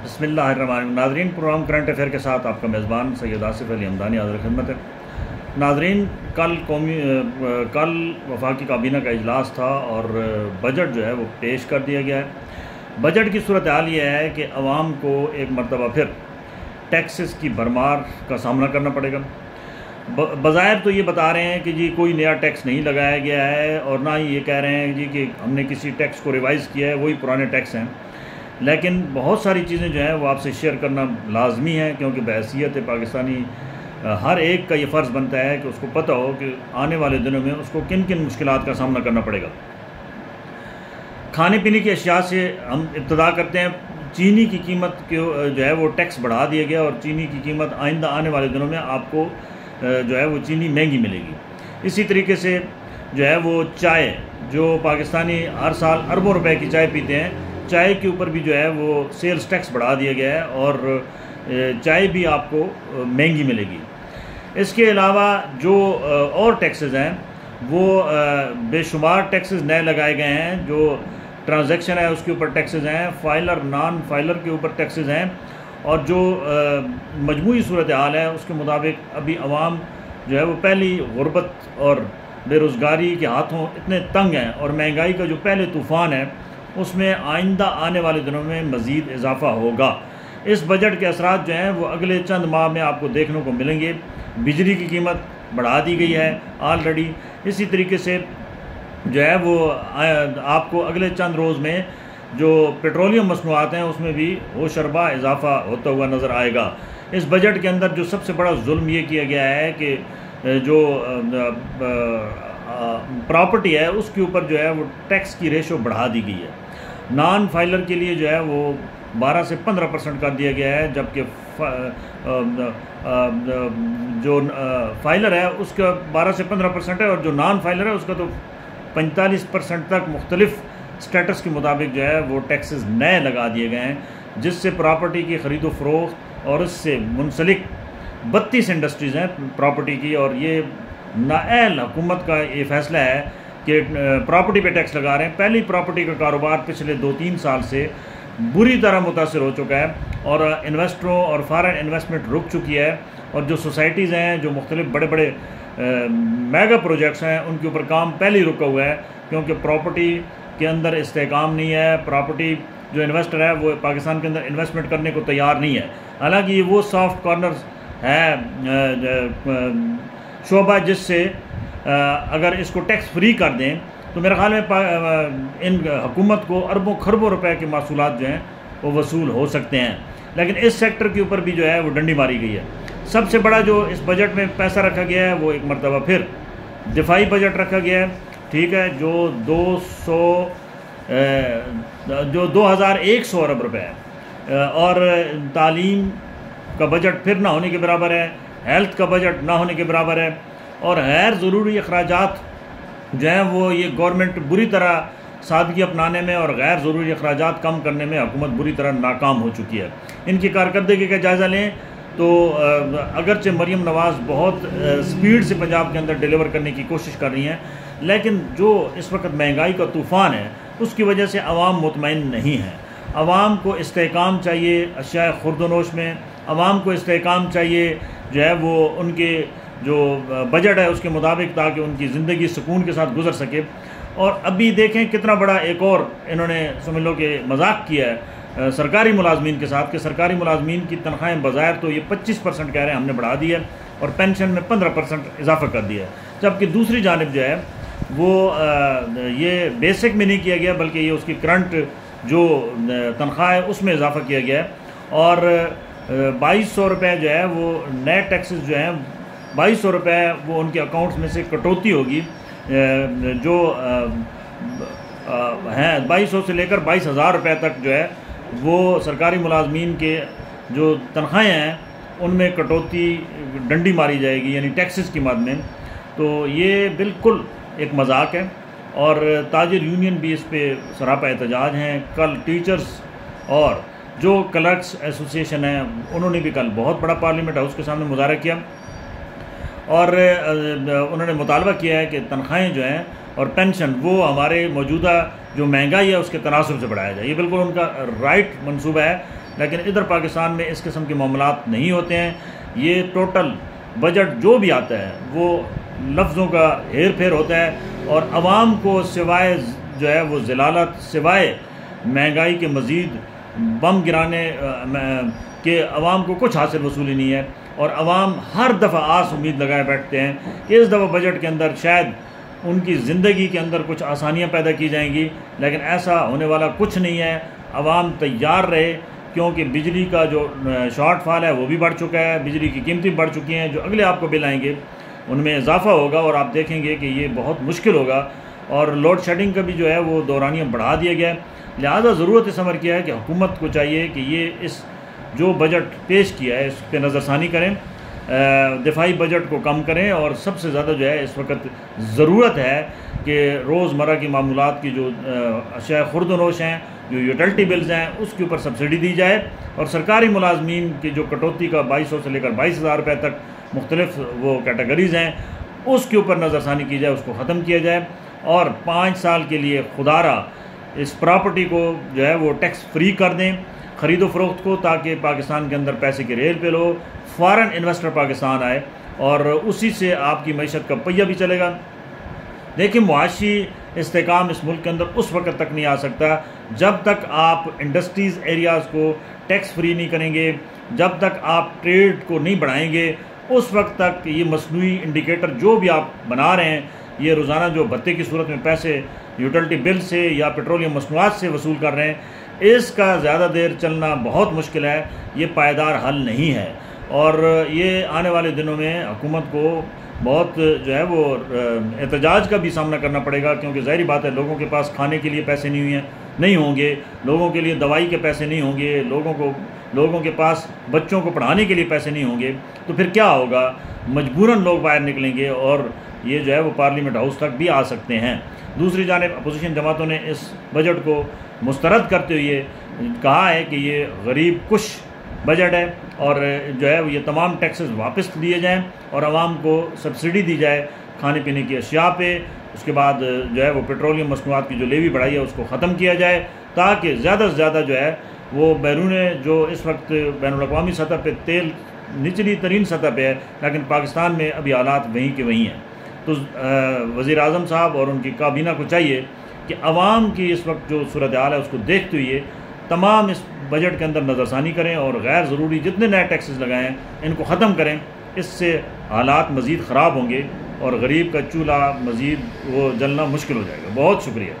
بسم اللہ الرحمن الرحیم۔ ناظرین، پروگرام کرنٹ افیئر کے ساتھ آپ کا میزبان سید آصف علی حمدانی حاضر خدمت ہے۔ ناظرین، کل وفاقی کابینہ کا اجلاس تھا اور بجٹ جو ہے وہ پیش کر دیا گیا ہے۔ بجٹ کی صورتحال یہ ہے کہ عوام کو ایک مرتبہ پھر ٹیکسز کی بھرمار کا سامنا کرنا پڑے گا۔ بظاہر تو یہ بتا رہے ہیں کہ جی کوئی نیا ٹیکس نہیں لگایا گیا ہے، اور نہ ہی یہ کہہ رہے ہیں جی کہ ہم نے کسی ٹیکس کو ریوائز کیا ہے، وہی پرانے ٹیکس ہیں۔ لیکن بہت ساری چیزیں جو ہیں وہ آپ سے شیئر کرنا لازمی ہے، کیونکہ بحیثیت پاکستانی ہر ایک کا یہ فرض بنتا ہے کہ اس کو پتہ ہو کہ آنے والے دنوں میں اس کو کن کن مشکلات کا سامنا کرنا پڑے گا۔ کھانے پینے کی اشیاء سے ہم ابتدا کرتے ہیں۔ چینی کی قیمت جو ہے وہ ٹیکس بڑھا دیا گیا، اور چینی کی قیمت آئندہ آنے والے دنوں میں آپ کو جو ہے وہ چینی مہنگی ملے گی۔ اسی طریقے سے جو ہے وہ چائے، جو پاکستانی ہر سال اربوں روپے کی چائے پیتے ہیں، چائے کے اوپر بھی جو ہے وہ سیلز ٹیکس بڑھا دیا گیا ہے، اور چائے بھی آپ کو مہنگی ملے گی۔ اس کے علاوہ جو اور ٹیکسز ہیں وہ بے شمار ٹیکسز نئے لگائے گئے ہیں۔ جو ٹرانزیکشن ہے اس کے اوپر ٹیکسز ہیں، فائلر نان فائلر کے اوپر ٹیکسز ہیں، اور جو مجموعی صورتحال ہے اس کے مطابق ابھی عوام جو ہے وہ پہلی غربت اور بے روزگاری کے ہاتھوں اتنے تنگ ہیں، اور مہنگائی کا جو پہلے طوفان ہے اس میں آئندہ آنے والے دنوں میں مزید اضافہ ہوگا۔ اس بجٹ کے اثرات جو ہیں وہ اگلے چند ماہ میں آپ کو دیکھنے کو ملیں گے۔ بجلی کی قیمت بڑھا دی گئی ہے آلریڈی۔ اسی طریقے سے جو ہے وہ آپ کو اگلے چند روز میں جو پیٹرولیم مصنوعات ہیں اس میں بھی ہوشربا اضافہ ہوتا ہوا نظر آئے گا۔ اس بجٹ کے اندر جو سب سے بڑا ظلم یہ کیا گیا ہے کہ جو پراپرٹی ہے اس کے اوپر جو ہے وہ ٹیکس کی ریشو بڑھا دی گئی ہے۔ نان فائلر کے لیے جو ہے وہ 12 سے 15% کر دیا گیا ہے، جبکہ جو فائلر ہے اس کا 12 سے 15% ہے، اور جو نان فائلر ہے اس کا تو 45% تک مختلف سٹیٹس کے مطابق جو ہے وہ ٹیکسز نئے لگا دیے گئے ہیں، جس سے پراپرٹی کی خرید و فروخت اور اس سے منسلک 32 انڈسٹریز ہیں پراپرٹی کی، اور یہ نااہل حکومت کا یہ فیصلہ ہے کہ پراپرٹی پہ ٹیکس لگا رہے ہیں۔ پہلی پراپرٹی کا کاروبار پچھلے 2-3 سال سے بری طرح متاثر ہو چکا ہے، اور انویسٹروں اور فارن انویسٹمنٹ رک چکی ہے، اور جو سوسائٹیز ہیں، جو مختلف بڑے بڑے میگا پروجیکٹس ہیں، ان کے اوپر کام پہلے ہی رکا ہوا ہے، کیونکہ پراپرٹی کے اندر استحکام نہیں ہے۔ پراپرٹی جو انویسٹر ہے وہ پاکستان کے اندر انویسٹمنٹ کرنے کو تیار نہیں ہے۔ حالانکہ یہ وہ سافٹ کارنرز ہے شعبہ جس سے اگر اس کو ٹیکس فری کر دیں تو میرے خیال میں ان حکومت کو اربوں خربوں روپے کے محصولات جو ہیں وہ وصول ہو سکتے ہیں، لیکن اس سیکٹر کے اوپر بھی جو ہے وہ ڈنڈی ماری گئی ہے۔ سب سے بڑا جو اس بجٹ میں پیسہ رکھا گیا ہے وہ ایک مرتبہ پھر دفاعی بجٹ رکھا گیا ہے، ٹھیک ہے، جو 2100 ارب روپے ہے، اور تعلیم کا بجٹ پھر نہ ہونے کے برابر ہے، ہیلتھ کا بجٹ نہ ہونے کے برابر ہے، اور غیر ضروری اخراجات جو ہیں وہ یہ گورنمنٹ بری طرح سادگی اپنانے میں اور غیر ضروری اخراجات کم کرنے میں حکومت بری طرح ناکام ہو چکی ہے۔ ان کی کارکردگی کا جائزہ لیں تو اگرچہ مریم نواز بہت سپیڈ سے پنجاب کے اندر ڈیلیور کرنے کی کوشش کر رہی ہیں، لیکن جو اس وقت مہنگائی کا طوفان ہے اس کی وجہ سے عوام مطمئن نہیں ہے۔ عوام کو استحکام چاہیے اشیاء خورد و نوش میں، عوام کو استحکام چاہیے جو ہے وہ ان کے جو بجٹ ہے اس کے مطابق، تاکہ ان کی زندگی سکون کے ساتھ گزر سکے۔ اور ابھی دیکھیں کتنا بڑا ایک اور انہوں نے سمجھ لو کہ مذاق کیا ہے سرکاری ملازمین کے ساتھ، کہ سرکاری ملازمین کی تنخواہیں بظاہر تو یہ 25% کہہ رہے ہیں ہم نے بڑھا دی ہے، اور پینشن میں 15% اضافہ کر دیا ہے، جبکہ دوسری جانب جو ہے وہ یہ بیسک میں نہیں کیا گیا، بلکہ یہ اس کی کرنٹ جو تنخواہ ہے اس میں اضافہ کیا گیا ہے، اور 2200 روپے جو ہے وہ نئے ٹیکسز جو ہیں 2200 روپے وہ ان کے اکاؤنٹس میں سے کٹوتی ہوگی، جو ہیں 2200 سے لے کر 22,000 روپے تک جو ہے وہ سرکاری ملازمین کے جو تنخواہیں ہیں ان میں کٹوتی ڈنڈی ماری جائے گی، یعنی ٹیکسز کی مد میں۔ تو یہ بالکل ایک مذاق ہے، اور تاجر یونین بھی اس پہ سراپا احتجاج ہیں۔ کل ٹیچرز اور جو کلرکس ایسوسیشن ہیں انہوں نے بھی کل بہت بڑا پارلیمنٹ ہاؤس کے سامنے مظاہرہ کیا، اور انہوں نے مطالبہ کیا ہے کہ تنخواہیں جو ہیں اور پینشن وہ ہمارے موجودہ جو مہنگائی ہے اس کے تناسب سے بڑھایا جائے۔ یہ بالکل ان کا رائٹ منصوبہ ہے، لیکن ادھر پاکستان میں اس قسم کے معاملات نہیں ہوتے ہیں. یہ ٹوٹل بجٹ جو بھی آتا ہے وہ لفظوں کا ہیر پھیر ہوتا ہے اور عوام کو سوائے جو ہے وہ ذلالت، سوائے مہنگائی کے مزید بم گرانے کہ عوام کو کچھ حاصل وصولی نہیں ہے. اور عوام ہر دفعہ آس امید لگائے بیٹھتے ہیں کہ اس دفعہ بجٹ کے اندر شاید ان کی زندگی کے اندر کچھ آسانیاں پیدا کی جائیں گی، لیکن ایسا ہونے والا کچھ نہیں ہے. عوام تیار رہے کیونکہ بجلی کا جو شارٹ فال ہے وہ بھی بڑھ چکا ہے، بجلی کی قیمتیں بڑھ چکی ہیں. جو اگلے آپ کو بل آئیں گے ان میں اضافہ ہوگا اور آپ دیکھیں گے کہ یہ بہت مشکل ہوگا. اور لوڈ شیڈنگ کا بھی جو ہے وہ دورانیہ بڑھا دیا گیا ہے. لہٰذا ضرورت اس عمر کی ہے کہ حکومت کو چاہیے کہ یہ اس جو بجٹ پیش کیا ہے اس پہ نظر ثانی کریں، دفاعی بجٹ کو کم کریں، اور سب سے زیادہ جو ہے اس وقت ضرورت ہے کہ روزمرہ کی معمولات کی جو اشیاء خرد و نوش ہیں، جو یوٹیلٹی بلز ہیں، اس کے اوپر سبسڈی دی جائے، اور سرکاری ملازمین کی جو کٹوتی کا 2200 سے لے کر 22,000 روپے تک مختلف وہ کیٹیگریز ہیں اس کے اوپر نظر ثانی کی جائے، اس کو ختم کیا جائے. اور 5 سال کے لیے خدارہ اس پراپرٹی کو جو ہے وہ ٹیکس فری کر دیں، خرید و فروخت کو، تاکہ پاکستان کے اندر پیسے کی ریل پہ لو، فارن انویسٹر پاکستان آئے اور اسی سے آپ کی معیشت کا پہیہ بھی چلے گا. دیکھیں معاشی استحکام اس ملک کے اندر اس وقت تک نہیں آ سکتا جب تک آپ انڈسٹریز ایریاز کو ٹیکس فری نہیں کریں گے، جب تک آپ ٹریڈ کو نہیں بڑھائیں گے. اس وقت تک یہ مصنوعی انڈیکیٹر جو بھی آپ بنا رہے ہیں، یہ روزانہ جو بھتے کی صورت میں پیسے یوٹیلٹی بل سے یا پیٹرولیم مصنوعات سے وصول کر رہے ہیں، اس کا زیادہ دیر چلنا بہت مشکل ہے. یہ پائیدار حل نہیں ہے اور یہ آنے والے دنوں میں حکومت کو بہت جو ہے وہ احتجاج کا بھی سامنا کرنا پڑے گا، کیونکہ ظاہری بات ہے لوگوں کے پاس کھانے کے لیے پیسے نہیں ہوں گے، لوگوں کے لیے دوائی کے پیسے نہیں ہوں گے، لوگوں کے پاس بچوں کو پڑھانے کے لیے پیسے نہیں ہوں گے. تو پھر کیا ہوگا؟ مجبوراً لوگ باہر نکلیں گے اور یہ جو ہے وہ پارلیمنٹ ہاؤس تک بھی آ سکتے ہیں. دوسری جانب اپوزیشن جماعتوں نے اس بجٹ کو مسترد کرتے ہوئے کہا ہے کہ یہ غریب کش بجٹ ہے اور جو ہے یہ تمام ٹیکسز واپس لیے جائیں اور عوام کو سبسڈی دی جائے کھانے پینے کی اشیاء پہ. اس کے بعد جو ہے وہ پیٹرولیم مصنوعات کی جو لیوی بڑھائی ہے اس کو ختم کیا جائے، تاکہ زیادہ سے زیادہ جو ہے وہ بیرون جو اس وقت بین الاقوامی سطح پہ تیل نچلی ترین سطح پہ ہے، لیکن پاکستان میں ابھی حالات وہیں کے وہیں ہیں. تو وزیر اعظم صاحب اور ان کی کابینہ کو چاہیے کہ عوام کی اس وقت جو صورتحال ہے اس کو دیکھتے ہوئے تمام اس بجٹ کے اندر نظر ثانی کریں اور غیر ضروری جتنے نئے ٹیکسز لگائیں ان کو ختم کریں. اس سے حالات مزید خراب ہوں گے اور غریب کا چولہا مزید وہ جلنا مشکل ہو جائے گا. بہت شکریہ.